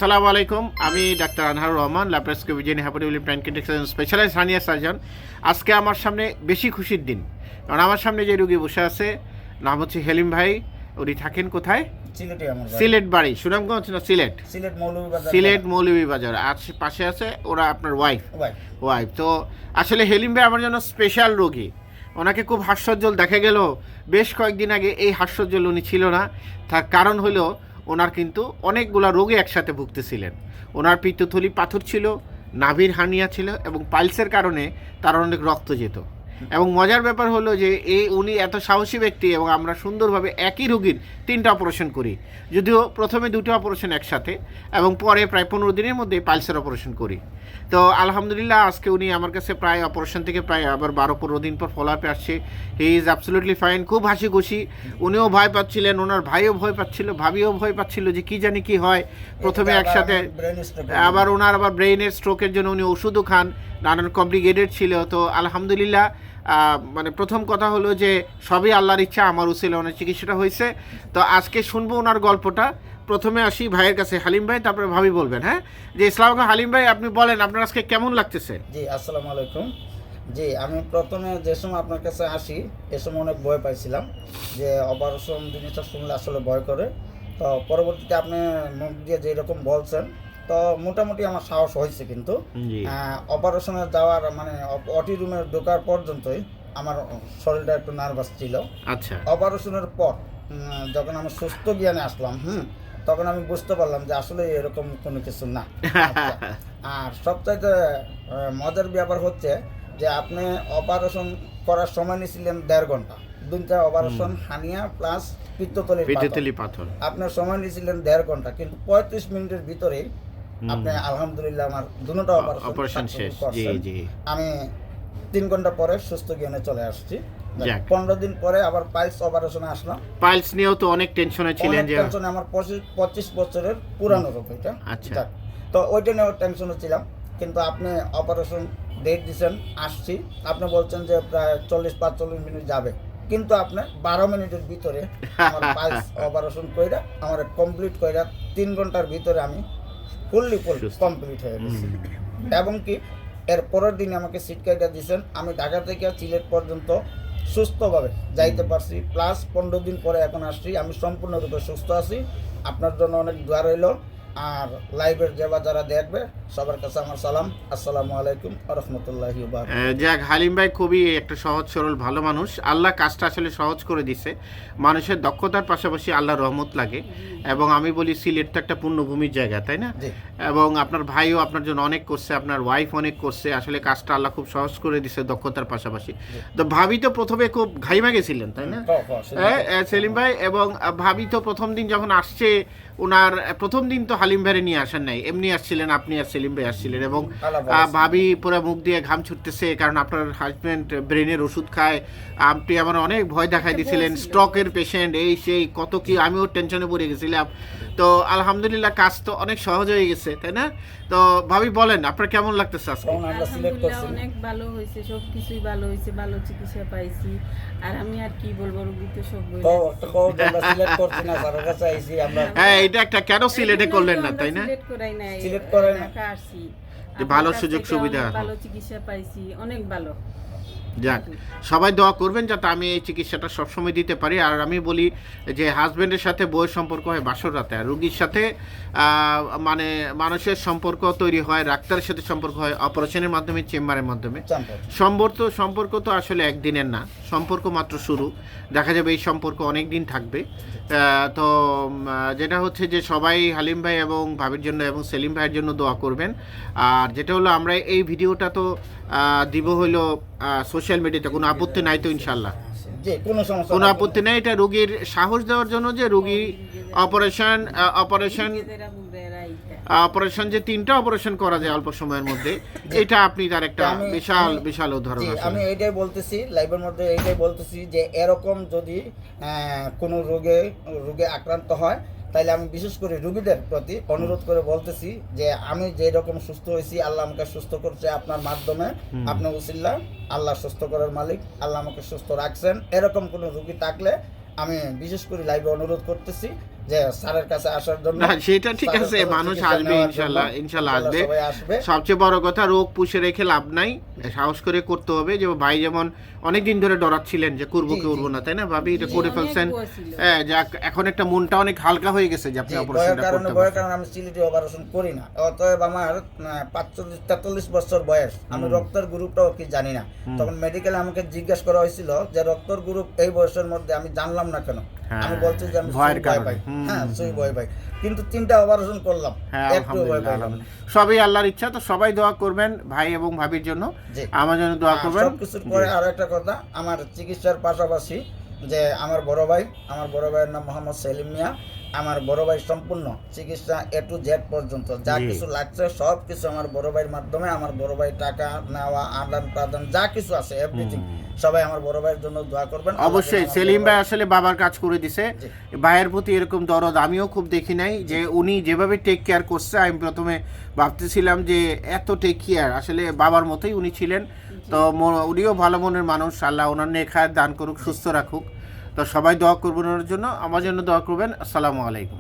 আসসালামু আলাইকুম। আমি doctor Anharur Rahman, laparoscopy hepatobiliary pancreatic specialised hernia surgeon. আজকে আমার সামনে বেশি খুশির দিন, কারণ আমার সামনে যে রুগী বসে আছে নাম হচ্ছে হেলিম ভাই। উনি থাকেন কোথায়? সিলেট বাড়ি, সুনামগঞ্জ না সিলেট? সিলেট মৌলভীবাজার। পাশে আছে ওরা আপনার ওয়াইফ। তো আসলে হেলিম ভাই আমার জন্য স্পেশাল রোগী। ওনাকে খুব হাস্যোজ্জ্বল দেখা গেল। বেশ কয়েকদিন আগে এই হাস্যোজ্জ্বল উনি ছিল না। তার কারণ হলো ওনার কিন্তু অনেকগুলা রোগে একসাথে ভুগতেছিলেন। ওনার পিত্তথলি পাথর ছিল, নাভির হার্নিয়া ছিল এবং পাইলসের কারণে তার অনেক রক্ত যেত। এবং মজার ব্যাপার হলো যে উনি এত সাহসী ব্যক্তি এবং আমরা সুন্দরভাবে একই রোগীর 3টা অপারেশন করি, যদিও প্রথমে 2টা অপারেশন একসাথে এবং পরে প্রায় 15 দিনের মধ্যে পাইলসের অপারেশন করি। তো আলহামদুলিল্লাহ আজকে উনি আমার কাছে প্রায় অপারেশন থেকে প্রায় আবার 12-15 দিন পর ফলো আপে আসছে। হি ইজ অ্যাবসলিউটলি ফাইন, খুব হাসি খুশি। উনিও ভয় পাচ্ছিলেন, ওনার ভাইও ভয় পাচ্ছিল, ভাবিও ভয় পাচ্ছিল যে কি জানি কি হয়। প্রথমে একসাথে আবার ওনার ব্রেইনের স্ট্রোকের জন্য উনি ওষুধও খান, নানান কমপ্লিকেটেড ছিল। তো আলহামদুলিল্লাহ মানে প্রথম কথা হলো যে সবই আল্লাহর ইচ্ছা, আমার উসিলায় ওনার চিকিৎসাটা হয়েছে। তো আজকে শুনবো ওনার গল্পটা। প্রথমে আসি ভাইয়ের কাছে, হালিম ভাই, তারপরে ভাবি বলবেন। হ্যাঁ জি, ইসলাম হালিম ভাই, আপনি বলেন আপনার আজকে কেমন লাগতেছে? জি আসসালামু আলাইকুম। জি আমি প্রথমে যে সময় আপনার কাছে আসি এ সময় অনেক ভয় পাইছিলাম যে অপারেশন জিনিসটা শুনলে আসলে ভয় করে। তো পরবর্তীতে আপনি মুখ দিয়ে যেরকম বলছেন, তো মোটামুটি আমার সাহস হয়েছে। কিন্তু অপারেশনে যাওয়ার মানে অটি রুমে ঢোকার পর্যন্তই আমার শরীরটা একটু নার্ভাস ছিল। আচ্ছা, অপারেশনের পর যখন আমি সুস্থ জ্ঞানে আসলাম তখন আমি বুঝতে পারলাম যে আসলে এরকম কোনো কিছু না। আচ্ছা, আর সবচাইতে মজার ব্যাপার হচ্ছে যে আপনি অপারেশন করার সময় নিয়েছিলেন 1.5 ঘন্টা। 2টা অপারেশন, হার্নিয়া প্লাস পিত্তথলি পাথর। আপনার সময় নিয়েছিলেন 1.5 ঘন্টা, কিন্তু 35 মিনিটের ভিতরেই আপনি আলহামদুলিল্লাহ আমার দুটো অপারেশন শেষ। আমি 3 ঘন্টা পরে সুস্থ জ্ঞানে চলে আসছি। 15 দিন পরে আবার পাইলস অপারেশনে আসলাম। পাইলস নিয়েও তো অনেক টেনশনে ছিলেন যে আমার 25 বছরের পুরানো রোগ এটা। আচ্ছা, তো ওইটা নিয়ে টেনশনে ছিলাম। কিন্তু আপনি অপারেশন ডেট দিয়েছেন, আসছি। আপনি বলছেন যে প্রায় 40-45 মিনিট যাবে, কিন্তু আপনি 12 মিনিটের ভিতরে আমার পাইলস অপারেশন কইরা আমার কমপ্লিট কইরা 3 ঘন্টার ভিতরে আমি ফুল কমপ্লিট হয়ে গেছি। এবং কি এর পরের দিন আমাকে সিট কার্ডটা দিয়েছেন, আমি ঢাকা থেকে সিলেট পর্যন্ত সুস্থভাবে যাইতে পারছি। প্লাস 15 দিন পরে এখন আসছি, আমি সম্পূর্ণরূপে সুস্থ আছি। আপনার জন্য অনেক দোয়া রইল। আর লাইভের যারা দেখবে সবার কাছে আমার সালাম, আসসালামু আলাইকুম ওয়া রাহমাতুল্লাহি ওয়া বারাকাতুহু। যাক, হালিম ভাই খুবই একটা সহজ সরল ভালো মানুষ। আল্লাহ কাজটা আসলে সহজ করে দিছে। মানুষের দক্ষতার পাশাপাশি আল্লাহর রহমত লাগে। এবং আমি বলি সিলেট তো একটা পুণ্যভূমির জায়গা, তাই না? এবং আপনার ভাইও আপনার জন্য অনেক করছে, আপনার ওয়াইফ অনেক করছে। আসলে কাজটা আল্লাহ খুব সহজ করে দিছে দক্ষতার পাশাপাশি। তো ভাবি তো প্রথমে খুব ঘাইমা গেছিলেন, তাই না সেলিম ভাই? এবং ভাবি তো প্রথম দিন যখন আসছে, ওনার প্রথম দিন তো হালিম ভাইরে নিয়ে আসেন নাই, এমনি আসছিলেন আপনি আর সেলিম ভাই আসছিলেন। এবং ভাবি পুরো মুখ দিয়ে ঘাম ছুটতেছে, কারণ আপনার হাজব্যান্ড ব্রেনের ওষুধ খায়। আপনি আমার অনেক ভয় দেখাই দিয়েছিলেন, স্ট্রোকের পেশেন্ট, এই সেই কত কি, আমিও টেনশনে পড়ে গেছিলাম। তো আলহামদুলিল্লাহ কাজ তো অনেক সহজ হয়ে গেছে, তাই না? তো ভাবি বলেন আপনার কেমন লাগতেছে আজকে? অনেক ভালো হয়েছে, সবকিছুই ভালো হয়েছে, ভালো চিকিৎসা পাইছি। আর আমি আর কি বলবো, রোগী তো সব হ্যাঁ, এটা একটা কেন সিলেটে করলেন না, তাই না? সিলেট করাই না, আসছি ভালো সুযোগ সুবিধা, ভালো চিকিৎসা পাইছি, অনেক ভালো। যাক, সবাই দোয়া করবেন যাতে আমি এই চিকিৎসাটা সবসময় দিতে পারি। আর আমি বলি যে হাজব্যান্ডের সাথে বউয়ের সম্পর্ক হয় বাসর রাতে, আর রুগীর সাথে মানে মানুষের সম্পর্ক তৈরি হয়, ডাক্তারের সাথে সম্পর্ক হয় অপারেশনের মাধ্যমে, চেম্বারের মাধ্যমে। সম্পর্ক তো আসলে একদিনের না, সম্পর্ক মাত্র শুরু। দেখা যাবে এই সম্পর্ক অনেক দিন থাকবে। তো যেটা হচ্ছে যে সবাই হালিম ভাই এবং ভাবির জন্য এবং সেলিম ভাইয়ের জন্য দোয়া করবেন। আর যেটা হলো আমরা এই ভিডিওটা তো দিব হইলো সোশ্যাল মিডিয়াতে, কোনো আপত্তি নাই তো? ইনশাল্লাহ কোনো আপত্তি নেই। এটা রুগীর সাহস দেওয়ার জন্য যে রুগী অপারেশন যে 3টা অপারেশন করা যায় অল্প সময়ের মধ্যে, এটা আপনি তার একটা বিশাল উদাহরণ। আমি এইটাই বলতেছি লাইভের মধ্যে, এইটাই বলতেছি যে এরকম যদি কোনো রোগে আক্রান্ত হয়, তাইলে আমি বিশেষ করে রোগীদের প্রতি অনুরোধ করে বলতেছি যে আমি যে রকম সুস্থ হয়েছি, আল্লাহ আমাকে সুস্থ করছে আপনার মাধ্যমে, আপনি উসিল্লা, আল্লাহ সুস্থ করার মালিক, আল্লাহ আমাকে সুস্থ রাখছেন। এরকম কোনো রোগী থাকলে আমি বিশেষ করে লাইভে অনুরোধ করতেছি যে স্যারের কাছে আসার জন্য। না সেটা ঠিক স্যারের আছে, কাছে মানুষ চিকিৎসা আসবে নেওয়ার ইনশাল্লাহ, জন্য ইনশাল্লাহ আসবে। সবাই আসবে। সবচেয়ে বড় কথা, রোগ পুষে রেখে লাভ নাই, সাহস করে করতে হবে। যে ভাই যেমন অনেকদিন ধরে ডরাচ্ছিলেন যে করবো জি, কি করবো জি। না, তাই না ভাবি? এটা জি, করে অনেক ফেলছেন। ভয় ছিল। হ্যাঁ, যাক এখন একটা মনটা অনেক হালকা হয়ে গেছে যে আপনি জি, অপারেশনটা করতে ভয়ের পারছেন। কারণে আমি সিলিটি অপারেশন করি না। অতএব আমার 45-43 বছর বয়স, আমি রক্তের গ্রুপটাও কি জানি না। তখন মেডিকেলে আমাকে জিজ্ঞেস করা হয়েছিল যে রক্তের গ্রুপ এই বয়সের মধ্যে, আমি জানলাম না কেন। হ্যাঁ, আমি বলছি যে আমি ভয়ের সুই ভয় কারণে। পাই। হ্যাঁ, সুই ভয় পাই, কিন্তু 3টা অপারেশন করলাম, হ্যাঁ, একটু ভয় আলহামদুলিল্লাহ, পাইলাম না। আলহামদুলিল্লাহ। সবই আল্লাহর ইচ্ছা। তো সবাই দোয়া করবেন ভাই এবং ভাবির জন্য, জি। আমার জন্য দোয়া করবেন। সবকিছুর পরে আরো একটা কথা, আমার চিকিৎসার পাশাপাশি যে আমার বড় ভাইয়ের নাম মোহাম্মদ সেলিম মিয়া। আমার বড় ভাই সম্পূর্ণ চিকিৎসা A to Z পর্যন্ত যা জি। কিছু লাগছে সব কিছু আমার বড় ভাইয়ের মাধ্যমে। আমার বড় ভাই টাকা নেওয়া, আদান প্রদান যা কিছু আছে এভরিথিং, সবাই আমার বড় ভাইয়ের জন্য দোয়া করবেন। অবশ্যই সেলিম ভাই আসলে বাবার কাজ করে দিছে। জি। ভাইয়ের প্রতি এরকম দরদ আমিও খুব দেখি নাই, যে উনি যেভাবে টেক কেয়ার করছে। আমি প্রথমে ভাবতেছিলাম যে এত টেক কেয়ার, আসলে বাবার মতোই উনি ছিলেন। তো উনিও ভালো মনের মানুষ, আল্লাহ ওনার নেখায় দান করুক, সুস্থ রাখুক। তো সবাই দোয়া করবেন ওনার জন্য, আমার জন্য দোয়া করবেন। আসসালামু আলাইকুম।